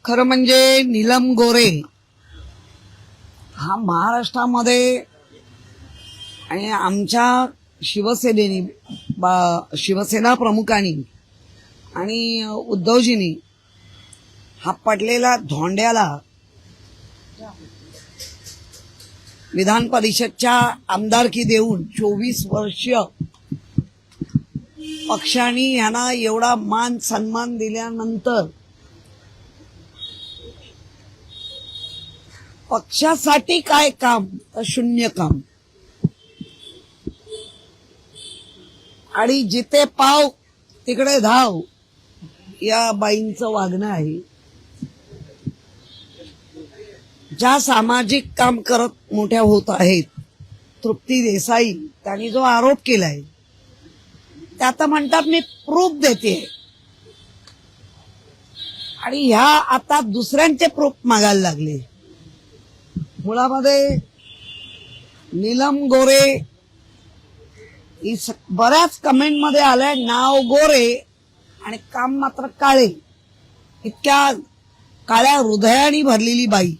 खरं म्हणजे नीलम गोरे हा महाराष्ट्रामध्ये आणि आमच्या शिवसेना प्रमुखांनी आणि उद्धवजींनी हा पडलेला धोंड्याला विधान परिषदच्या आमदारकी देऊन 24 वर्ष पक्षाने यांना एवढा मान सन्मान दिल्यानंतर पक्षासाठी काय काम तर शून्य काम. आणि जिथे पाव तिकडे धाव या बाईंचं वागणं आहे. ज्या सामाजिक काम करत मोठ्या होत आहेत तृप्ती देसाई त्यांनी जो आरोप केलाय ते आता म्हणतात मी प्रूफ देते आणि ह्या आता दुसऱ्यांचे प्रूफ मागायला लागले. मुळामध्ये नीलम गोरे बऱ्याच कमेंट मध्ये आलंय नाव गोरे आणि काम मात्र काळे. इतक्या काळ्या हृदयाने भरलेली बाई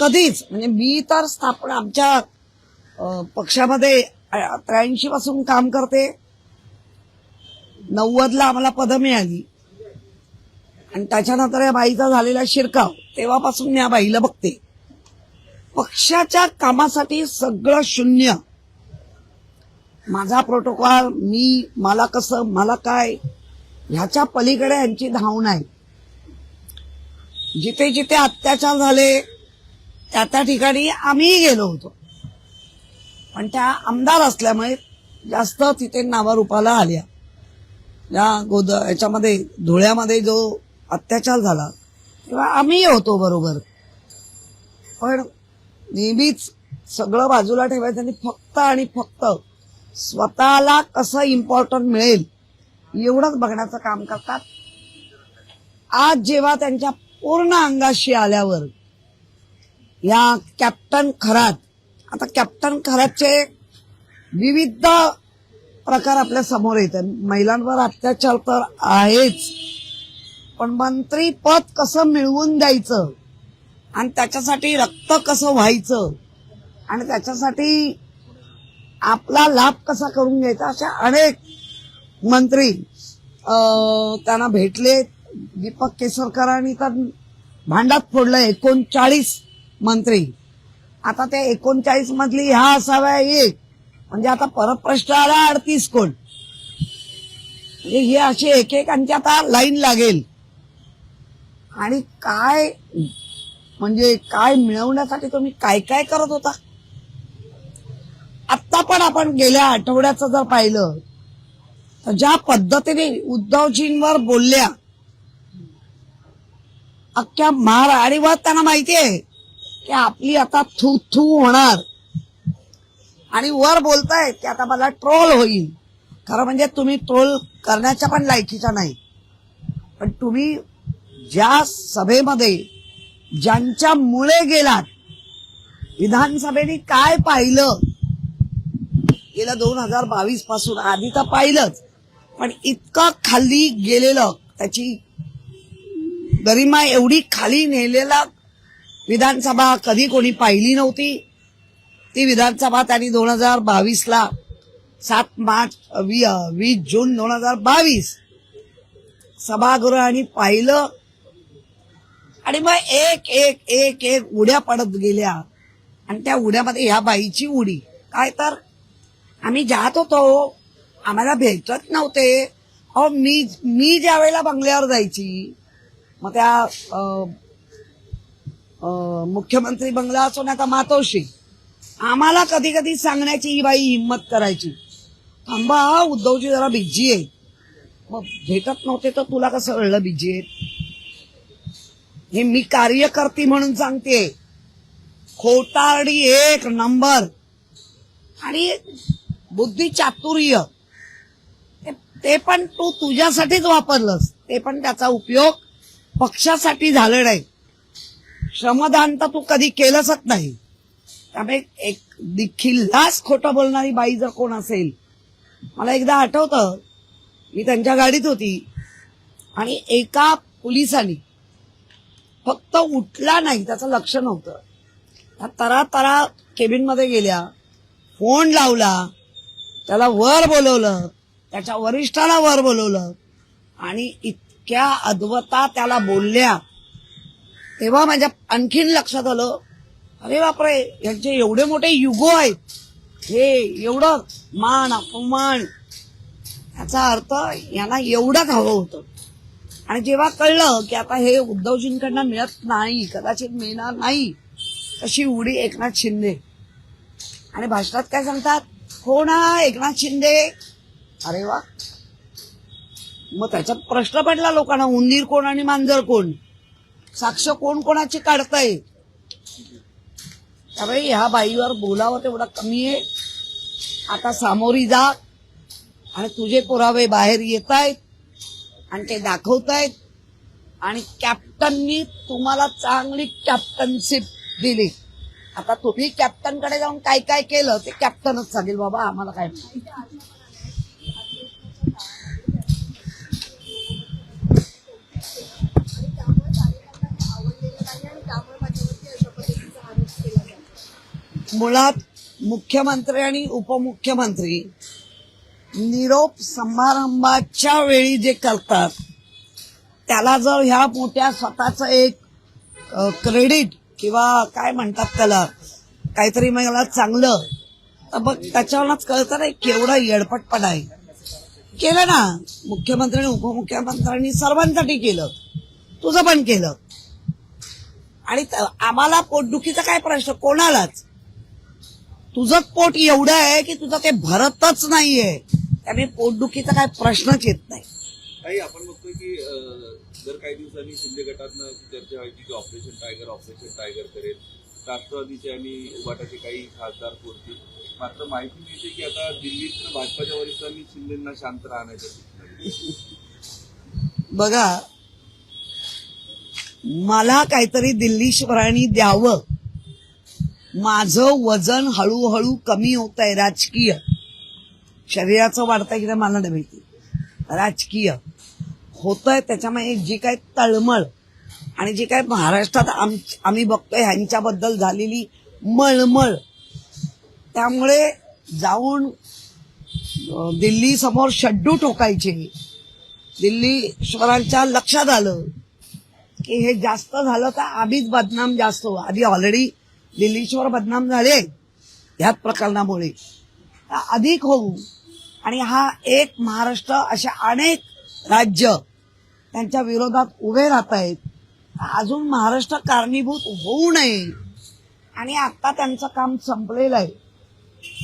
कधीच म्हणजे मी तर स्थापना आमच्या पक्षामध्ये 83 पासून काम करते. 90ला आम्हाला पद मिळाली आणि त्याच्यानंतर या बाईचा झालेला शिरकाव तेव्हापासून मी या बाईला बघते. पक्षाच्या कामासाठी सगळं शून्य. माझा प्रोटोकॉल मला कसं मला काय ह्याच्या पलीकडे यांची धावण आहे. जिथे जिथे अत्याचार झाले त्या ठिकाणी आम्हीही गेलो होतो पण त्या आमदार असल्यामुळे जास्त तिथे नावारूपाला आल्या. याच्यामध्ये धुळ्यामध्ये जो अत्याचार झाला तेव्हा आम्ही होतो बरोबर. पण नेहमीच सगळं बाजूला ठेवायचं आणि फक्त आणि फक्त स्वतःला कसं इम्पॉर्टंट मिळेल एवढंच बघण्याचं काम करतात. आज जेव्हा त्यांच्या पूर्ण अंगाशी आल्यावर या कॅप्टन खरात आता कॅप्टन खरातचे विविध प्रकार आपल्या समोर येतात. महिलांवर अत्याचार तर आहेच पण मंत्री पद कसं मिळवून द्यायचं आणि त्याच्यासाठी रक्त कसं व्हायचं आणि त्याच्यासाठी आपला लाभ कसा करून घ्यायचा अशा अनेक मंत्री त्यांना भेटले. दीपक केसरकरांनी तर भांडात फोडलं 39 मंत्री. आता त्या 39 मधली ह्या असाव्या एक म्हणजे आता परत प्रश्न आला 38 कोण म्हणजे हे असे एकेकांची आता लाईन लागेल. आणि काय म्हणजे काय मिळवण्यासाठी तुम्ही काय काय करत होता. आता पण आपण गेल्या आठवड्याचं जर पाहिलं तर ज्या पद्धतीने उद्धवजींवर बोलल्या अख्ख्या आणि वर त्यांना माहिती आहे की आपली आता थू थू होणार आणि वर बोलतायत की आता मला ट्रोल होईल. खरं म्हणजे तुम्ही ट्रोल करण्याच्या पण लायकीच्या नाही. पण तुम्ही ज्या सभेमध्ये ज्यांच्या मुळे गेलात विधानसभेने काय पाहिलं गेलं 2022 पासून आधी तर पाहिलंच पण इतकं खाली गेलेलं त्याची गरिमा एवढी खाली नेलेला विधानसभा कधी कोणी पाहिली नव्हती. ती विधानसभा त्यांनी 2022ला 20 जून 2022 सभागृहाने पाहिलं आणि मग एक एक एक एक उड्या पडत गेल्या. आणि त्या उड्यामध्ये ह्या बाईची उडी काय तर आम्ही जात होतो आम्हाला भेटत नव्हते. अहो मी ज्या वेळेला बंगल्यावर जायची मग त्या मुख्यमंत्री बंगला असो ना का मातोश्री आम्हाला कधी कधी सांगण्याची ही बाई हिंमत करायची थांबा उद्धवजी जरा बिझी आहे. मग भेटत नव्हते तर तुला कसं कळलं बिझी आहे. हे मी कार्यकर्ती म्हणून सांगते. खोटारडी एक नंबर आणि बुद्धी चातुर्य ते पण तू तुझ्यासाठीच वापरलंस. ते पण त्याचा उपयोग पक्षासाठी झालं नाही. श्रमदान तर तू कधी केलंच नाही. त्यामुळे एक खिल्लास खोटं बोलणारी बाई जर कोण असेल मला एकदा आठवतं मी त्यांच्या गाडीत होती आणि एका पोलिसाने फक्त उठला नाही, त्याचं लक्ष नव्हतं, तरा तरा केबिन मध्ये गेल्या, फोन लावला, त्याला वर बोलवलं, त्याच्या वरिष्ठाला वर बोलवलं आणि इतक्या अद्वता त्याला बोलल्या. तेव्हा माझ्या आणखीन लक्षात आलं, अरे बापरे, यांचे एवढे मोठे युगो आहेत, हे एवढं मान अपमान, याचा अर्थ यांना एवढंच हवं होतं. आणि जेव्हा कळलं की आता हे उद्धवजींकडनं मिळत नाही, कदाचित मिळणार नाही, तशी उडी एकनाथ शिंदे. आणि भाषणात काय सांगतात, कोण हा एकनाथ शिंदे? अरे वा, मग त्याच्यात प्रश्न पडला लोकांना, उंदीर कोण आणि मांजर कोण, साक्ष कोण कोणाची काढताय. त्यामुळे ह्या बाईवर बोलावं तेवढं कमी आहे. आता सामोरी जा आणि तुझे पुरावे बाहेर येत आहेत आणि ते दाखवतायत. आणि कॅप्टननी तुम्हाला चांगली कॅप्टनशिप दिली. आता तुम्ही कॅप्टनकडे जाऊन काय काय केलं ते कॅप्टनच सांगेल, बाबा आम्हाला काय माहिती. मुळात मुख्यमंत्री आणि उपमुख्यमंत्री निरोप समारंभाच्या वेळी जे करतात त्याला जर ह्या मोठ्या स्वतःचं एक क्रेडिट किंवा काय म्हणतात त्याला, काहीतरी मला चांगलं, तर मग त्याच्यावरच कळतं नाही केवढा येडपटपणा आहे. केलं ना मुख्यमंत्री आणि उपमुख्यमंत्र्यांनी, सर्वांसाठी केलं, तुझं पण केलं. आणि आम्हाला पोटदुखीचा काय प्रश्न, कोणालाच. तुझं पोट एवढं आहे की तुझं ते भरतच नाहीये, त्यामुळे पोटदुखीचा काय प्रश्नच येत नाही. काही आपण बघतोय की जर काही दिवसांनी शिंदे गटातनं चर्चा व्हायची की ऑपरेशन टायगर करेल, राष्ट्रवादीचे आणि उभाटाचे काही खासदार पुरतील. मात्र माहिती मिळते की आता दिल्लीत भाजपाच्या वरिष्ठांनी शिंदेंना शांत राहण्याच्या सूचना दिल्या. बघा, मला काहीतरी दिल्लीश्वरांनी द्यावं, माझं वजन हळूहळू कमी होत आहे, राजकीय, शरीराचं वाढतंय की मला नाही माहिती, राजकीय होतंय. त्याच्यामुळे जी काही तळमळ आणि जी काही महाराष्ट्रात आम्ही बघतोय ह्यांच्याबद्दल झालेली मळमळ, त्यामुळे जाऊन दिल्ली समोर शड्डू ठोकायचे. दिल्लीश्वरांच्या लक्षात आलं की हे जास्त झालं तर आम्हीच बदनाम जास्त हो. आधी ऑलरेडी दिल्लीश्वर बदनाम झाले ह्याच प्रकरणामुळे, अधिक होऊ. आणि हा एक महाराष्ट्र, अशा अनेक राज्य त्यांच्या विरोधात उभे राहत आहेत. अजून महाराष्ट्र कारणीभूत होऊ नये. आणि आता त्यांचं काम संपलेलं आहे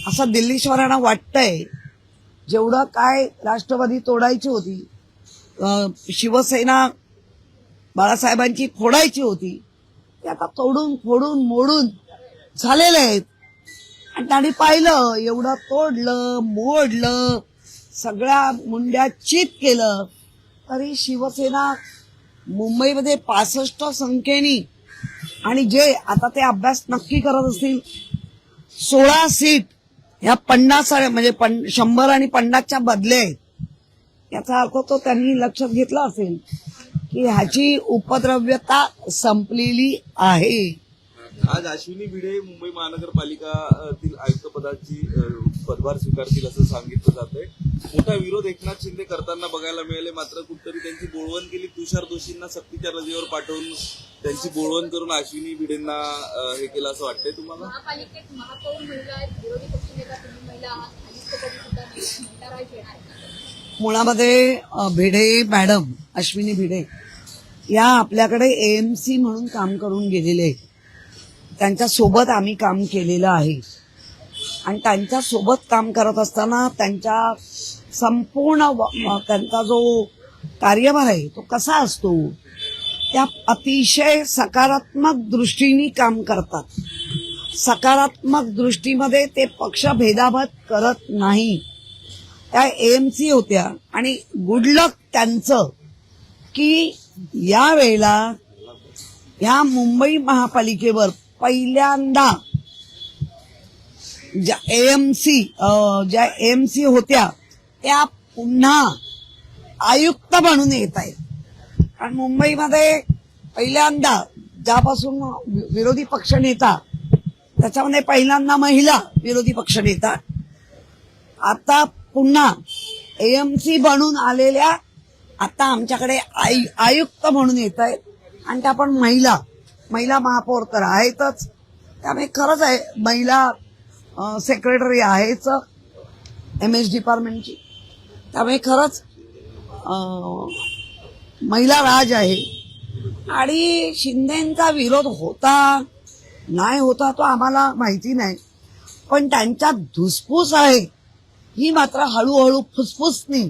असं दिल्लीश्वरांना वाटतंय. जेवढं काय राष्ट्रवादी तोडायची होती, शिवसेना बाळासाहेबांची फोडायची होती, ते आता तोडून फोडून मोडून झालेले आहेत. आणि त्यांनी पाहिलं, एवढं तोडलं मोडलं, सगळ्या मुंड्या चित केलं, तरी शिवसेना मुंबईमध्ये 65 संख्येनी, आणि जे आता ते अभ्यास नक्की करत असतील, 16 सीट ह्या 50 म्हणजे 100 आणि 50च्या बदले आहेत. याचा अर्थ तो त्यांनी लक्षात घेतला असेल की ह्याची उपद्रव्यता संपलेली आहे. आज अश्विनी भिडे मुंबई महानगरपालिकातील आयुक्त पदाची पदभार स्वीकारतील असं सांगितलं जातंय. मोठा विरोध एकनाथ शिंदे करताना बघायला मिळाले. मात्र कुठतरी त्यांची बोळवण केली, तुषार दोषींना सक्तीच्या रजेवर पाठवून त्यांची बोळवण करून अश्विनी भिडेंना हे केलं असं वाटतंय तुम्हाला? महापालिकेत महापौर महिला आहेत, विरोधी पक्षनेता तुम्ही महिला आहात, आयुक्तपदी सुद्धा महिला येणार. मुळामध्ये भिडे मॅडम, अश्विनी भिडे या आपल्याकडे एएमसी म्हणून काम करून गेलेले आहेत. त्यांच्या सोबत आम्ही काम केलेलं आहे. आणि त्यांच्या सोबत काम करत असताना त्यांच्या संपूर्ण त्यांचा जो कार्यभार आहे तो कसा असतो, त्या अतिशय सकारात्मक दृष्टीने काम करतात. सकारात्मक दृष्टीमध्ये ते पक्ष भेदाभेद करत नाही. त्या एएमसी होत्या. आणि गुडलक त्यांचं की या वेळेला ह्या मुंबई महापालिकेवर पहिल्यांदा ज्या एएमसी होत्या त्या पुन्हा आयुक्त म्हणून येत आहेत. कारण मुंबईमध्ये पहिल्यांदा ज्यापासून विरोधी पक्षनेता, त्याच्यामध्ये पहिल्यांदा महिला विरोधी पक्षनेता, आता पुन्हा एएमसी बनून आलेल्या आता आमच्याकडे आयुक्त म्हणून येत आहेत, आणि त्या पण महिला महापौर तर आहेतच. त्यामुळे खरंच आहे, महिला सेक्रेटरी आहेच MS डिपार्टमेंटची. त्यामुळे खरंच महिला राज आहे. आणि शिंदेंचा विरोध होता नाही होता तो आम्हाला माहिती नाही, पण त्यांच्यात धुसफूस आहे ही मात्र हळूहळू फुसफुसनी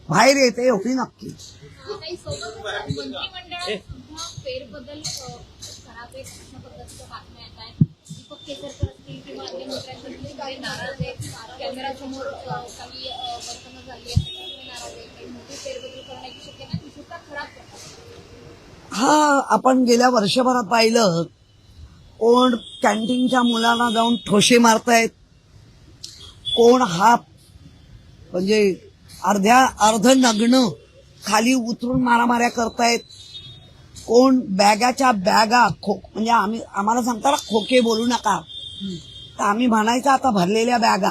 बाहेर येते एवढी नक्की. काही सोबत मंत्रिमंडळात सुद्धा फेरबदल करावे अशा पद्धतीच्या बातम्या येत आहेत. दीपक केसरकर असतील किंवा अन्य मंत्र्यांकडे काही नाराज आहेत, कॅमेरासमोर काही वर्तणूक झाली आहे त्यामुळे नाराज आहे, काही मोठी फेरबदल करण्याची शक्यता दिसत खराब करतात. हा, आपण गेल्या वर्षभरात पाहिलं कोण कॅन्टीनच्या मुलांना जाऊन ठोशे मारतायत, कोण हात म्हणजे अर्ध नग्न खाली उतरून मारामाऱ्या करतायत, कोण बॅगाच्या बॅगा म्हणजे आम्हाला सांगता खोके बोलू नका, तर आम्ही म्हणायचं आता भरलेल्या बॅगा,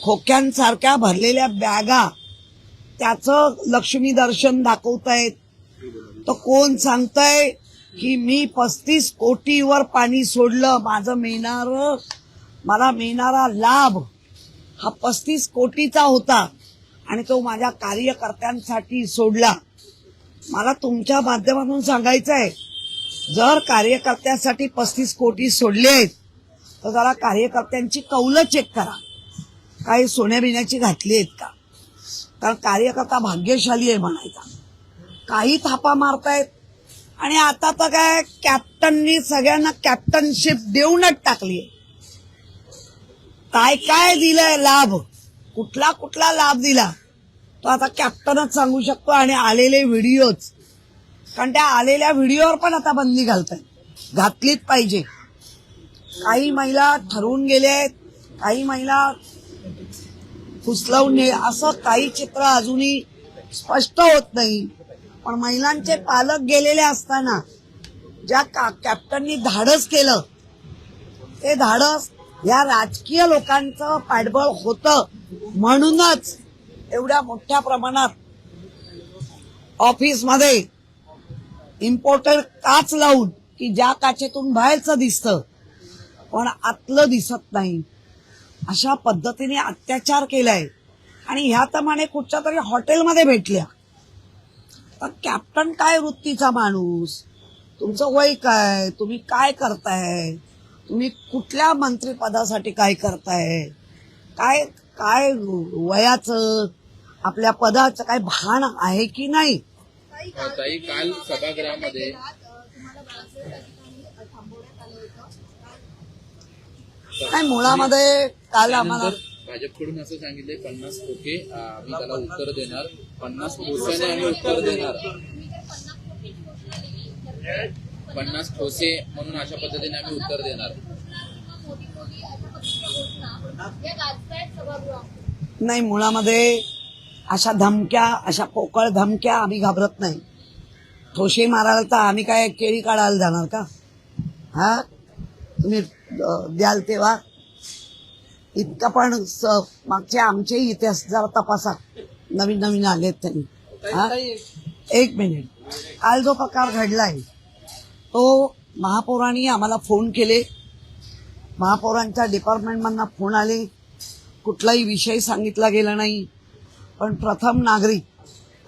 खोक्यांसारख्या भरलेल्या बॅगा त्याचं लक्ष्मी दर्शन दाखवतायत. तर कोण सांगतंय की मी 35 कोटीवर पाणी सोडलं, मला मिळणारा लाभ हा 35 कोटीचा होता आणि तो माझ्या कार्यकर्त्यांसाठी सोडला. मला तुमच्या माध्यमातून सांगायचं आहे, जर कार्यकर्त्यांसाठी 35 कोटी सोडले आहेत तर जरा कार्यकर्त्यांची कौलं चेक करा, काही सोन्या बिन्याची घातली आहेत का. कारण कार्यकर्ता भाग्यशाली आहे म्हणायचा. काही थापा मारतायत. आणि आता तर काय कॅप्टननी सगळ्यांना कॅप्टनशिप देऊनच टाकली. काय काय दिलंय लाभ, कुठला लाभ दिला तो आता कॅप्टनच सांगू शकतो. आणि आलेले व्हिडिओज, कारण त्या आलेल्या व्हिडिओवर पण आता बंदी घातलीच पाहिजे. काही महिला ठरवून गेल्या आहेत, काही महिला फुसलवून असं काही चित्र अजूनही स्पष्ट होत नाही. पण महिलांचे पालक गेलेले असताना ज्या कॅप्टननी धाडस केलं, ते धाडस या राजकीय लोकांचं पाठबळ होतं, म्हणूनच एवढ्या मोठ्या प्रमाणात ऑफिसमध्ये इम्पोर्टेड काच लावून की ज्या काचेतून बाहेरचं दिसतं पण आतलं दिसत नाही, अशा पद्धतीने अत्याचार केलाय. आणि ह्या प्रमाणे कुठच्या तरी हॉटेलमध्ये भेटल्या. तर कॅप्टन काय वृत्तीचा माणूस, तुमचं वय काय, तुम्ही काय करताय, तुम्ही कुठल्या मंत्रिपदासाठी काय करताय, काय काय वयाचं आपल्या पदाचं काय भान आहे की नाही. ताई, काल सभागृहामध्ये तुम्हाला बऱ्याच ठिकाणी थांबवण्यात आलं होतं. काय मुळामध्ये काल आम्हाला भाजपकडून असं सांगितलंय 50 खोके आम्ही त्याला उत्तर देणार, 50 ठोस्याने आम्ही उत्तर देणार, 50 ठोसे म्हणून अशा पद्धतीने आम्ही उत्तर देणार. नाही, मुळामध्ये अशा धमक्या, अशा पोकळ धमक्या आम्ही घाबरत नाही. ठोशे मारायला तर आम्ही काय केळी काढायला जाणार का. हा, तुम्ही द्याल तेव्हा. इतका पण मागचे आमचे इतिहास जरा तपासा, नवीन आलेत त्यांनी. हा, एक मिनिट. काल जो प्रकार घडलाय तो महापौरांनी आम्हाला फोन केले, महापौरांच्या डिपार्टमेंटमधनं फोन आले, कुठलाही विषय सांगितला गेला नाही. पण प्रथम नागरिक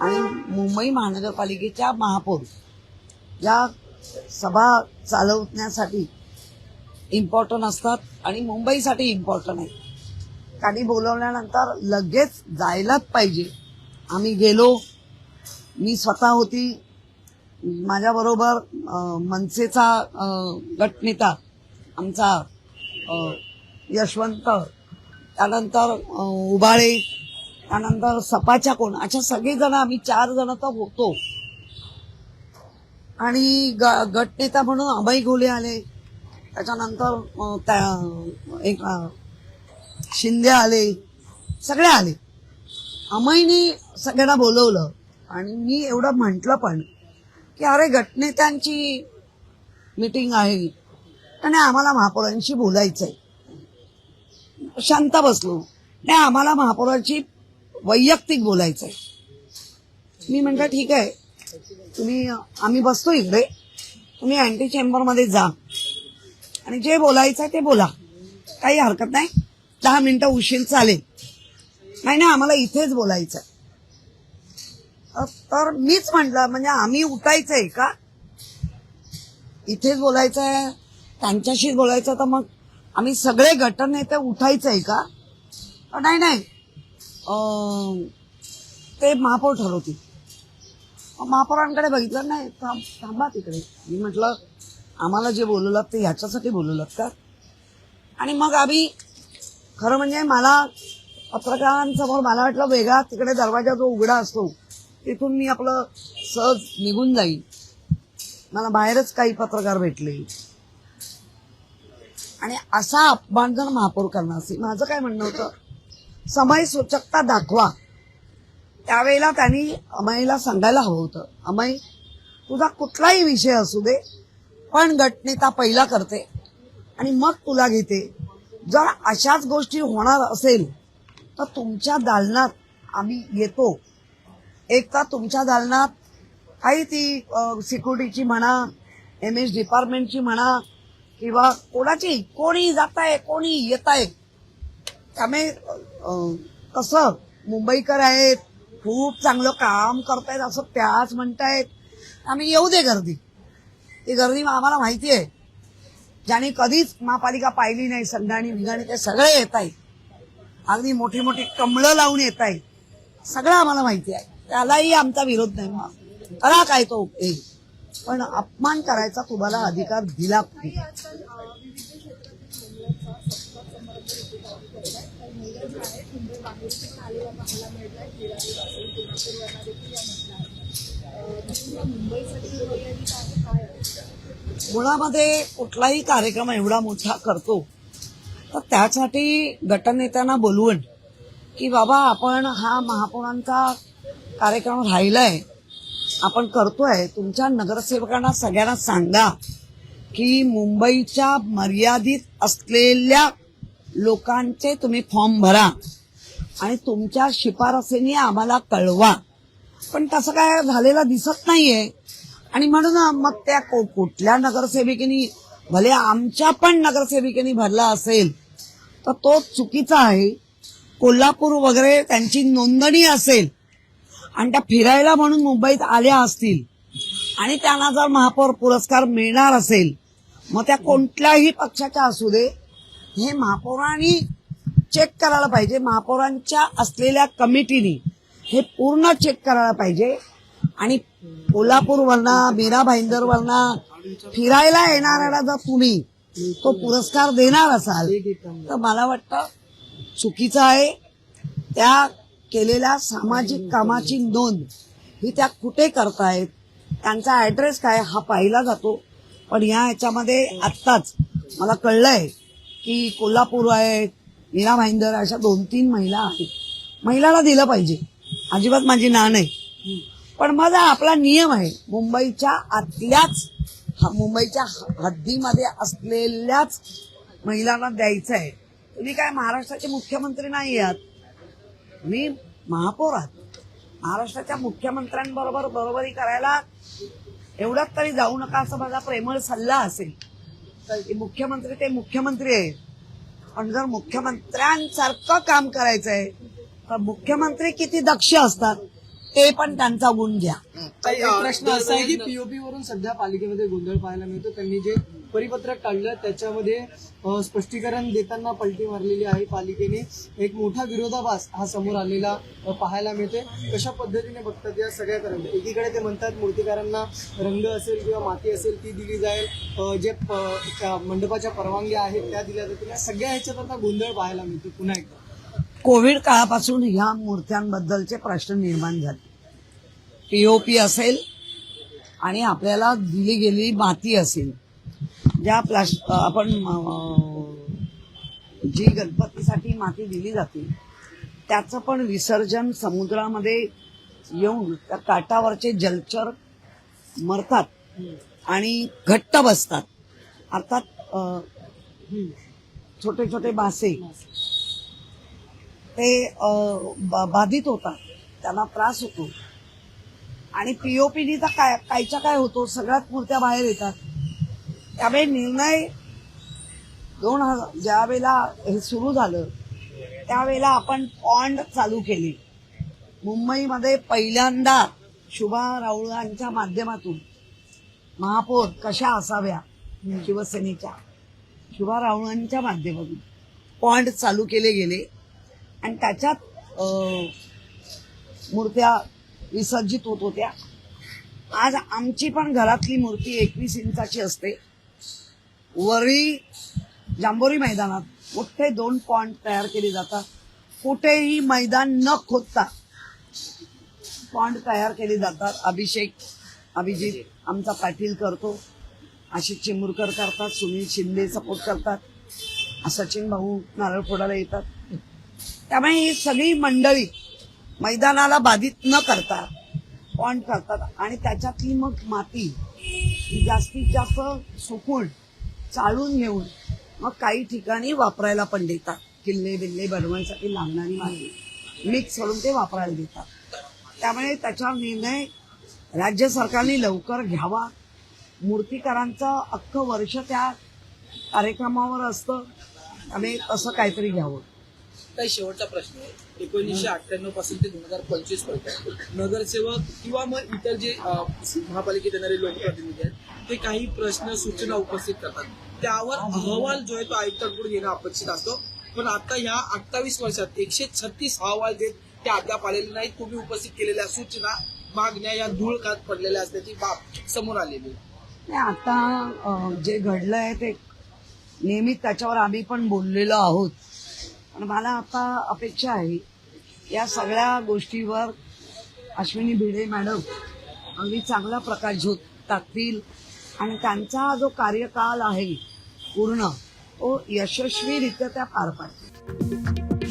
आणि मुंबई महानगरपालिकेच्या महापौर या सभा चालवण्यासाठी इम्पॉर्टंट असतात आणि मुंबईसाठी इम्पॉर्टंट आहे. काही बोलवल्यानंतर लगेच जायलाच पाहिजे. आम्ही गेलो, मी स्वतः होती, माझ्याबरोबर मनसेचा गटनेता आमचा यशवंत, त्यानंतर उबाळे, त्यानंतर सपाच्या कोण, अशा सगळेजण आम्ही 4 जण तर होतो. आणि गटनेता म्हणून अभय घोले आले, त्याच्यानंतर एक शिंदे आले, सगळे आले. अमयनी सगळ्यांना बोलवलं. आणि मी एवढं म्हटलं पण की अरे गटनेत्यांची मीटिंग आहे आणि आम्हाला महापौरांशी बोलायचंय. शांत बसलो. नाही, आम्हाला महापौरांची वैयक्तिक बोलायचंय. मी म्हटलं ठीक आहे, आम्ही बसतो इकडे, तुम्ही अँटी चेंबरमध्ये जा आणि जे बोलायचं ते बोला, काही हरकत नाही. 10 मिनिटं उशीर चालेल. नाही, आम्हाला इथेच बोलायचंय. तर मीच म्हटलं म्हणजे आम्ही उठायचंय का? इथेच बोलायचंय, त्यांच्याशीच बोलायचं, तर मग आम्ही सगळे गटनेते उठायचंय का? नाही, ते महापौर ठरवतील. महापौरांकडे बघितलं, नाही थांबा तिकडे. मी म्हटलं आम्हाला जे बोलवलं ते ह्याच्यासाठी बोलवलं का? आणि मग आम्ही खरं म्हणजे मला पत्रकारांसमोर मला वाटलं वेगळा तिकडे दरवाजा जो उघडा असतो तिथून मी आपलं सहज निघून जाईल. मला बाहेरच काही पत्रकार भेटले आणि असा अपमान जर महापौर करणार असेल, माझं काय म्हणणं होतं, समय सूचकता दाखवा. त्यावेळेला त्यांनी अमयला सांगायला हवं होतं, अमय तुझा कुठलाही विषय असू दे पण गटनेता पहिला करते आणि मग तुला घेते. जर अशाच गोष्टी होणार असेल तर तुमच्या दालनात आम्ही येतो. एक तर तुमच्या दालनात काही ती सिक्युरिटीची म्हणा, MS डिपार्टमेंटची म्हणा किंवा कोणी जात आहे कोणी येत आहे. त्यामुळे कसं मुंबईकर आहेत, खूप चांगलं काम करतायत असं त्याच म्हणतायत. आम्ही येऊ दे गर्दी. ती गर्दी आम्हाला माहिती आहे. ज्याने कधीच महापालिका पाहिली नाही, संघाणी विघाणी ते सगळे येत आहेत. अगदी मोठी मोठी कमळं लावून येत आहेत. सगळं आम्हाला माहिती आहे. त्यालाही आमचा विरोध नाही. करा काय तो पण अपमान करायचा तुम्हाला अधिकार दिला पाहिजे. मुळामध्ये कुठलाही कार्यक्रम एवढा मोठा करतो तर त्यासाठी गटनेत्यांना बोलवून की बाबा आपण हा महापौरांचा कार्यक्रम राहिलाय, आपण करतोय, तुमच्या नगरसेवकांना सगळ्यांना सांगा की मुंबईच्या मर्यादित असलेल्या लोकांचे तुम्ही फॉर्म भरा आणि तुमच्या शिफारसीने आम्हाला कळवा. पण तसं काय झालेलं दिसत नाहीये. आणि म्हणून मग त्या कुठल्या नगरसेविकेनी, भले आमच्या पण नगरसेविकेनी भरला असेल तर तो चुकीचा आहे. कोल्हापूर वगैरे त्यांची नोंदणी असेल आणि त्या फिरायला म्हणून मुंबईत आल्या असतील आणि त्यांना जर महापौर पुरस्कार मिळणार असेल, मग त्या कोणत्याही पक्षाच्या असू दे, हे महापौरांनी चेक करायला पाहिजे. महापौरांच्या असलेल्या कमिटीनी हे पूर्ण चेक करायला पाहिजे. आणि कोल्हापूरवरनं, मीरा भाईंदरवरनं फिरायला येणाऱ्याला जर तुम्ही तो पुरस्कार देणार असाल तर मला वाटतं चुकीचं आहे. त्या केलेल्या सामाजिक कामाची नोंद ही त्या कुठे करतायत, त्यांचा ऍड्रेस काय हा पाहिला जातो. पण ह्याच्यामध्ये आत्ताच मला कळलंय की कोल्हापूर आहे, मीरा भाईंदर अशा 2-3 महिला आहेत. महिलाला दिलं पाहिजे, अजिबात माझी ना नाही. पण माझा आपला नियम आहे, मुंबईच्या आतल्याच मुंबईच्या हद्दीमध्ये असलेल्याच महिलांना द्यायचं आहे. तुम्ही काय महाराष्ट्राचे मुख्यमंत्री नाही आहात, मी महापौर आहात. महाराष्ट्राच्या मुख्यमंत्र्यांबरोबर बरोबरी करायला एवढ्यात तरी जाऊ नका असं माझा प्रेमळ सल्ला असेल. की मुख्यमंत्री ते मुख्यमंत्री आहेत, पण जर मुख्यमंत्र्यांसारखं काम करायचं आहे तर मुख्यमंत्री किती दक्ष असतात ते पण त्यांचा गुण घ्या. एक प्रश्न असा आहे की पीओपी वरून सध्या पालिकेमध्ये गोंधळ पाहायला मिळतो. त्यांनी जे परिपत्रक काढलं त्याच्यामध्ये स्पष्टीकरण देताना पलटी मारलेली आहे पालिकेने. एक मोठा विरोधाभास हा समोर आलेला पाहायला मिळते. कशा पद्धतीने बघतात या सगळ्या कारण? एकीकडे ते म्हणतात मूर्तिकारांना रंग असेल किंवा माती असेल ती दिली जाईल, जे मंडपाच्या परवानग्या आहेत त्या दिल्या जातील. सगळ्या ह्याच्यात आता गोंधळ पाहायला मिळतो पुन्हा एकदा. कोविड काळापासून ह्या मूर्त्यांबद्दलचे प्रश्न निर्माण झाले. पीओपी असेल आणि आपल्याला दिली गेलेली माती असेल, ज्या आपण जी गणपतीसाठी माती दिली जाते त्याचं पण विसर्जन समुद्रामध्ये येऊन त्या काठावरचे जलचर मरतात आणि घट्ट बसतात. अर्थात छोटे छोटे मासे ते बाधित होतात, त्यांना त्रास होतो. आणि पीओपीनी तर कायच्या काय होतो, सगळ्यात मूर्त्या बाहेर येतात. त्यामुळे निर्णय ज्या वेळेला हे सुरू झालं त्यावेळेला आपण पॉन्ड चालू केले. मुंबईमध्ये पहिल्यांदा शुभा राऊळांच्या माध्यमातून महापौर कशा असाव्या शिवसेनेच्या, शुभा राऊळांच्या माध्यमातून पॉन्ड चालू केले गेले आणि त्याच्यात मूर्त्या विसर्जित होत होत्या. आज आमची पण घरातली मूर्ती 21 इंचाची असते. वरी जांभोरी मैदानात मोठे 2 पॉइंट तयार केले जातात. कुठेही मैदान न खोदता पॉइंट तयार केले जातात. अभिजित आमचा पाटील करतो, आशिष चिमुरकर करतात, सुनील शिंदे सपोर्ट करतात, सचिन भाऊ नारळ फोडायला येतात. त्यामुळे ही सगळी मंडळी मैदानाला बाधित न करता पॉइंट करतात आणि त्याच्यातली मग माती जास्तीत जास्त सुकून चाळून घेऊन मग काही ठिकाणी वापरायला पण देतात. किल्ले बिल्ले बनवण्यासाठी लागणारी माती मिक्स करून ते वापरायला देतात. त्यामुळे त्याचा निर्णय राज्य सरकारने लवकर घ्यावा. मूर्तिकारांचं अख्खं वर्ष त्या कार्यक्रमावर असतं, त्यामुळे असं काहीतरी घ्यावं. काही शेवटचा प्रश्न आहे. 1998 पासून ते 2025 पर्यंत नगरसेवक किंवा मग इतर जे महापालिकेत येणारे लोकप्रतिनिधी आहेत ते काही प्रश्न सूचना उपस्थित करतात. त्यावर अहवाल जो आहे तो आयुक्तांकडून येणं अपेक्षित असतो. पण आता ह्या 28 वर्षात 136 अहवाल जे ते अद्याप आलेले नाहीत. तुम्ही उपस्थित केलेल्या सूचना मागण्या या धूळ खात पडलेल्या असल्याची बाब समोर आलेली. आता जे घडलंय ते नेहमी त्याच्यावर आम्ही पण बोललेलो आहोत. पण मला आता अपेक्षा आहे या सगळ्या गोष्टीवर अश्विनी भिडे मॅडम अगदी चांगला प्रकाश टाकतील आणि त्यांचा जो कार्यकाल आहे पूर्ण तो यशस्वीरित्या त्या पार पाडतील.